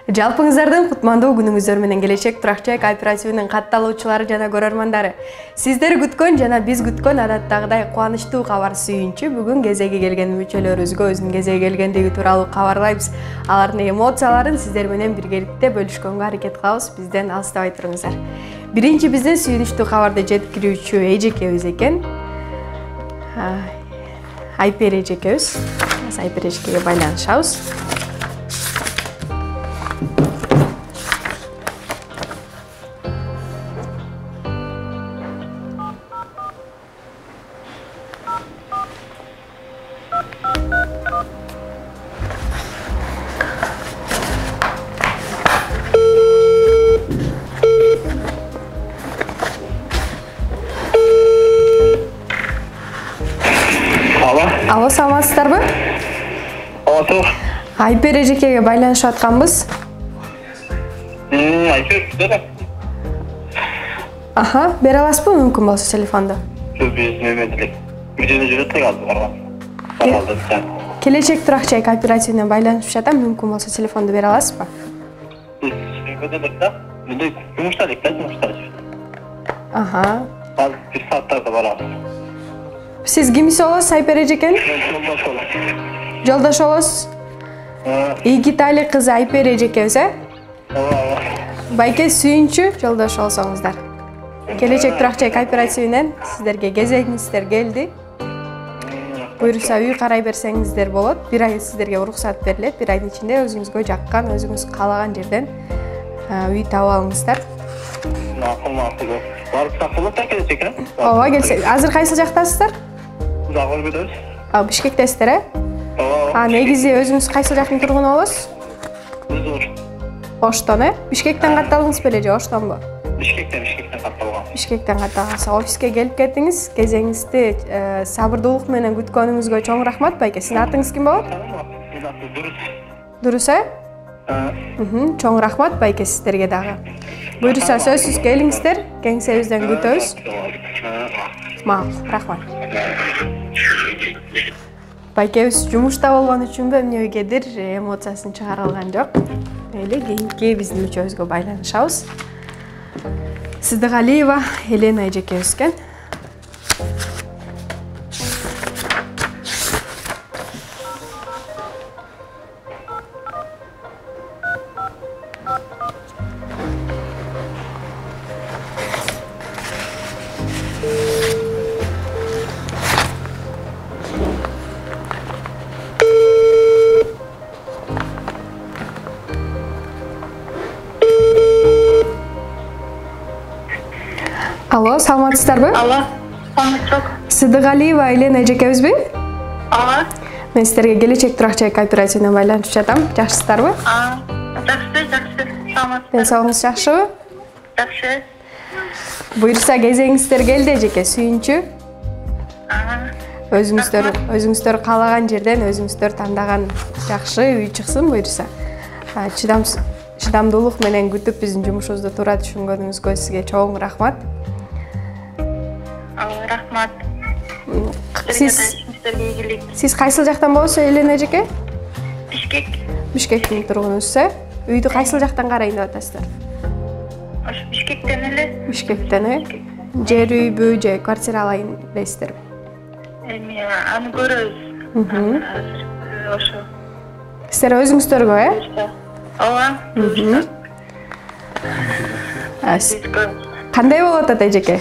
Жалпыңыздардын кутмандуу күнүңүздөр менен келечек Туракчай кооперативинин катталуучулары жана көрөрмандары. Сиздер күткөн жана биз күткөн адаттагыдай кубанычтуу кабар сүйүнчү бүгүн кезеги келген мүчөлөрүбүзгө өзүнүн кезеги келгендиги тууралуу кабарлайбыз. Алардын эмоцияларын сиздер менен биргеликте бөлүшкөнгө аракет кылабыз. Бизден алыстабай туруңуздар. Биринчи биздин сүйүнүчтүү кабарды жеткирүүчү эжекебиз экен. Айпер эжекебиз. Айпер эжекеге байланышабыз. Алло, саламатсыздарбы? Алло. Айпер эжекеге байланышып атканбыз. Айпер. Аха, бере аласызбы мүмкүн болсо телефонду? Биз немедилик. Бирдене жүрөт калды. Келечек Туракчай кооперативинен байланышып жатам, мүмкүн болсо телефонду бере аласызбы? Аха. Bir saatlerde var. Siz kimisi olasiz Ayper эжекен? Жолдош болосуз. Ийгитали кызы Айпер эжекебиз, Байке сүйүнчү жолдош болсоңуздар. Келечек Туракчай кооперативинен сиздерге кезегиңиздер келди. Буйруса үй карай берсеңиздер болот. Бир ай сиздерге уруксат берилет. Бир айдын ичинде өзүңүзгө жаккан, өзүңүз каалаган жерден үй таап алыңыздар. Ооба, келсе. Азыр кайсы жактасыздар? Бишкектесиздер, негизи өзүңүз кайсы жактын тургуну болосуз? Оштон, Бишкектен катталдыңыз беле же Оштонбу? Бишкектен катталган. Бишкектен катталгансыз. Офиске келип кеттиңиз. Кезеңизди сабырдуулук менен күткөнүңүзгө чоң рахмат. Байке, сиздин атыңыз ким болот? Дурус, Чоң рахмат Байке сиздерге дагы. Буйруса сөзсүз келиңиздер. Кеңсебизден күтөбүз. Макул, рахмат. Байкебиз жумушта болгон үчүнбү эмнегедир эмоциясын чыгара алган жок. Эле кийинки биздин мүчөбүзгө байланышабыз. Сыдыгалиева Елена эжекебиз экен. Алло, саламатсыздарбы? Алло, саламатсыз. Сыдыгалиева Елена эжекебизби? Мен сиздерге келечек Туракчай кооперативинен байланышып жатам. Жакшысыздарбы? Жакшы, саламатсыз. Денсаулыгыңыз жакшыбы? Жакшы. Буйруса кезеңиздер келди эжеке, сүйүнчү. Өзүңүздөр каалаган жерден өзүңүздөр тандаган жакшы үй чыксын буйруса. Чыдамдуулук менен күтүп биздин жумушубузду туура түшүнгөнүңүзгө сизге чоң рахмат. Рахмат. Сиз кайсыл жактан болосуз, Елена эжеке? Бишкек. Бишкектин тургунусуз, Үйдү кайсыл жактан карайын деп атасыздар? Бишкектен эле. Бишкектен, Жер үйбү же квартира алайын дейсиздерби? Эми аны көрөбүз. Ошо. Сиздер өзүңүздөргө, Ооба. Кандай болуп атат эжеке?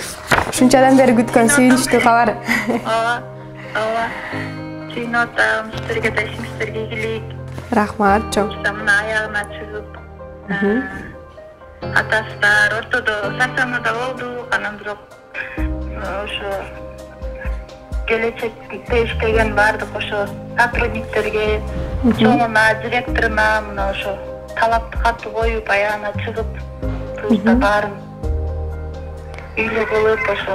Ушунчадан бери күткөн сүйүнүчтүү кабар. Ооба. Сүйүнүп атам, сиздерге да ишиңиздерге ийгилик. Рахмат, чоң. Мына аягына чыгып. Атасыздар, ортодо сарсануу да болду, анан бирок ошо келечекте иштеген баардык ошо сотрудниктерге, чоңуна, директоруна мына ошо талапты катуу коюп, аягына чыгып, туруста баарын үйлүү кылып, ошо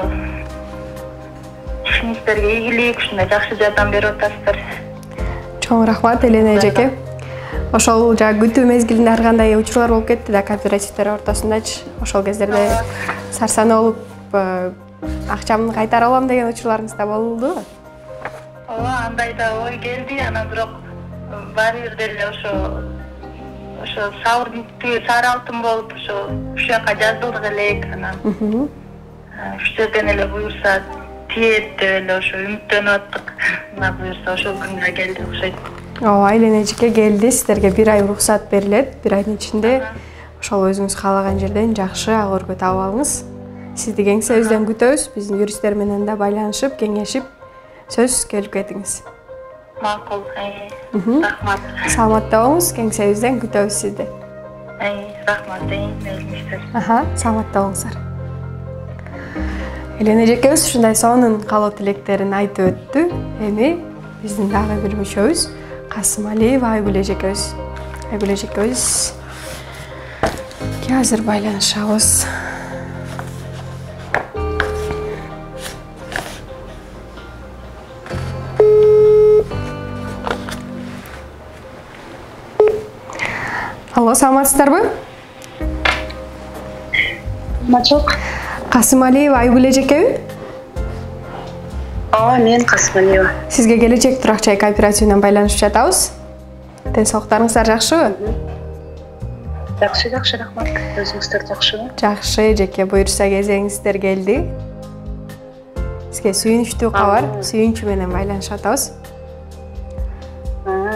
ишиңиздерге ийгилик, ушундай жакшы жардам берип атасыздар. Чоң рахмат, Елена эжеке. Ошол күтүү мезгилинде ар кандай учурлар болуп кетти да кооперативдер ортосундачы. Ошол кездерде сарсануу болуп, акчамды кайтара алам деген учурларыңыз да болду? Ооба, андай да ой келди, анан бирок баары бир деле ошо ошо сабырдын сары алтын болуп ошо ушу жака жазылдык элек анан ушу жерден эле буюрса тиет деп эле ошо үмүттөнүп аттык. Мына буюрса ошол күнгө келди окшойт. Ооба, Айлен эжеке келди. Сиздерге 1 ай уруксат берилет. 1 айдын ичинде ошол өзүңүз каалаган жерден жакшы ак өргө таап алыңыз. Сизди кеңсебизден күтөбүз. Биздин юристтер менен да байланышып, кеңешип, сөз келип кетиңиз. Макул. Рахмат. Саламатта болуңуз. Кеңсебизден күтөбүз сизди. Рахмат. Мейлиңиздер. Саламатта болуңуздар. Айлен эжекебиз ушундай сонун каалоо тилектерин айтып өттү. Эми биздин дагы бир мүчөбүз Касым Алиева Айгүл эжекебиз. Айгүл эжекебиз азыр байланышабыз. Алло, саламатсыздарбы? Мачок. Касым Алиева Айгүл эжекеби? Ооба, мен Касым Алиева. Сизге келечек турак жай кооперативинен байланышып жатабыз. Ден соолуктарыңыздар жакшыбы? Жакшы, рахмат. Өзүңүздөр жакшыбы? Жакшы эжеке, буюрса кезеңиздер келди. Сизге сүйүнүчтүү кабар, сүйүнчү менен байланышып атабыз.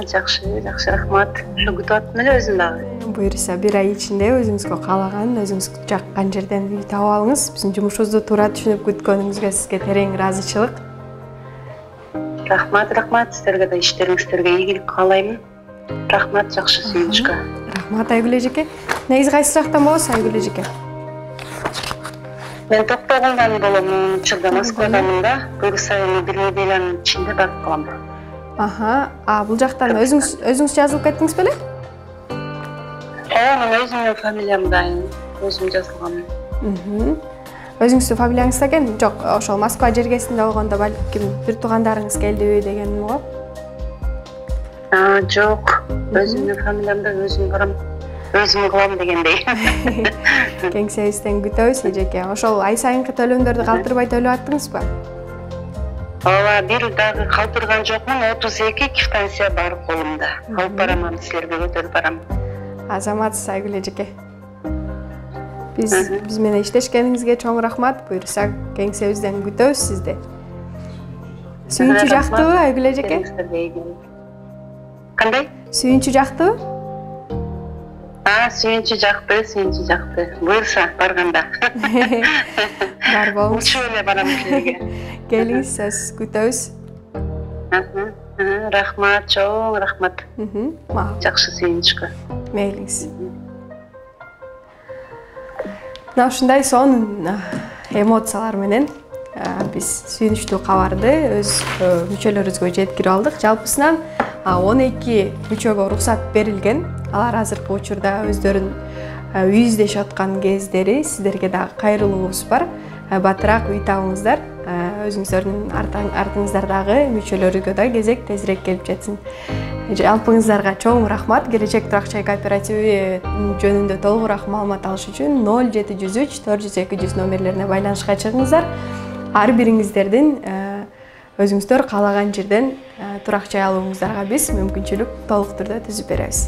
Жакшы, рахмат. Ошо күтүп аттым эле өзүм дагы. Буюрса 1 ай ичинде өзүңүзгө каалаган, өзүңүз жаккан жерден үй таап алыңыз. Биздин жумушубузду туура түшүнүп күткөнүңүзгө сизге терең ыраазычылык. Рахмат. Сиздерге да иштериңиздерге ийгилик каалаймын. Рахмат, жакшы сүйүнүчкө. Рахмат Айгүл эжеке. Негизи кайсы жактан болосуз Айгүл эжеке? Мен Токтогулдан болом, учурда Москвадамын да. Буюрса эми 1 неделянын ичинде барып калам. Бул жактан өзүңүз жазылып кеттиңиз беле? Мен өзүмдүн фамилиям дайын, өзүм жазылгам. Өзүңүздүн фамилияңыз экен? Жок, ошол Москва жергесинде болгондо балким бир туугандарыңыз келдиби дегеним го. Жок, өзүмдүн фамилиямда өзүм барам, өзүм кылам дегендей. Кеңсебизден күтөбүз эжеке. Ошол ай сайынкы төлөмдөрдү калтырбай төлөп аттыңызбы? Ооба, бир дагы калтырган жокмун, 32 квитанция бар колумда. Алып барам, силерге өтөрүп барам. Азаматсыз Айгүл эжеке. Биз менен иштешкениңизге чоң рахмат. Буюрса кеңсебизден күтөбүз сизди. Сүйүнчү жактыбы Айгүл эжеке? Кандай? Сүйүнчү жактыбы? Сүйүнчү жакты. Буюрса барганда. Бар болуңуз. Учуп эле барам силерге. Келиңиз, сөз күтөбүз. Рахмат, чоң рахмат. Жакшы сүйүнүчкө. Мейлиңиз. Мына ушундай сонун эмоциялар менен биз сүйүнүчтүү кабарды өз мүчөлөрүбүзгө жеткирип алдык. Жалпысынан 12 мүчөгө уруксат берилген. Алар азыркы учурда өздөрүн үй издешип аткан кездери сиздерге дагы кайрылуубуз бар. Батыраак үй табыңыздар. Өзүңүздөрдүн артыңыздардагы мүчөлөрүгө да кезек тезирээк келип жетсин. Жалпыңыздарга чоң рахмат. Келечек турак жай кооперативи жөнүндө толугураак маалымат алыш үчүн 0703 400 200 номерлерине байланышка чыгыңыздар. Ар бириңиздердин өзүңүздөр каалаган жерден турак жай алууңуздарга биз мүмкүнчүлүк толук түрдө түзүп беребиз.